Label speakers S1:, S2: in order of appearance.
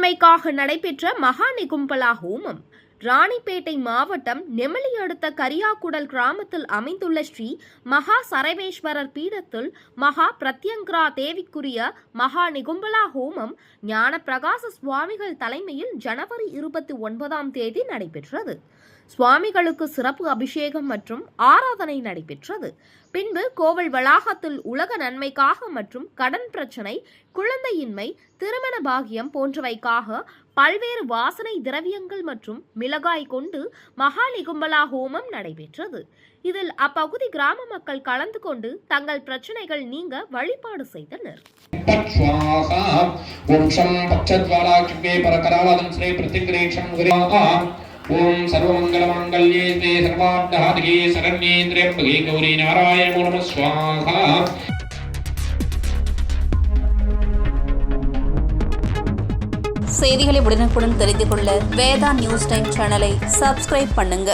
S1: நன்மைக்காக நடைபெற்ற மகா நிகும்பலா ஹோமம். ராணிப்பேட்டை மாவட்டம் நெமிலி அடுத்த கரியாக்குடல் கிராமத்தில் அமைந்துள்ள ஸ்ரீ மகா சரவேஸ்வரர் பீடத்தில் மகா பிரத்யங்கரா தேவிக்குரிய மகா நிகும்பலா ஹோமம் ஞான பிரகாச சுவாமிகள் தலைமையில் ஜனவரி 29 நடைபெற்றது. சுவாமிகளுக்கு சிறப்பு அபிஷேகம் மற்றும் ஆராதனை நடைபெற்றது. பின்பு கோவில் வளாகத்தில் உலக நன்மைக்காக மற்றும் கடன் பிரச்சனை, குழந்தையின்மை, திருமண பாகியம் போன்றவைக்காக பல்வேறு வாசனை திரவியங்கள் மற்றும் மிளகாய் கொண்டு மகா நிகும்பலா ஹோமம் நடைபெற்றது. இதில் அப்பகுதி கிராம மக்கள் கலந்து கொண்டு தங்கள் பிரச்சனைகள் நீங்க வழிபாடு செய்தனர்.
S2: ஓம் சர்வமங்கலமாங்கல்யே ஸ்ரீ சர்வார்த்தசாதிகே சரண்யே த்ர்யம்பகே கௌரி நாராயண நம ஸ்வாஹா.
S3: செய்திகளை உடனுக்குடன் தெரிந்து கொள்ள வேதா நியூஸ் டைம் சேனலை சப்ஸ்கிரைப் பண்ணுங்க.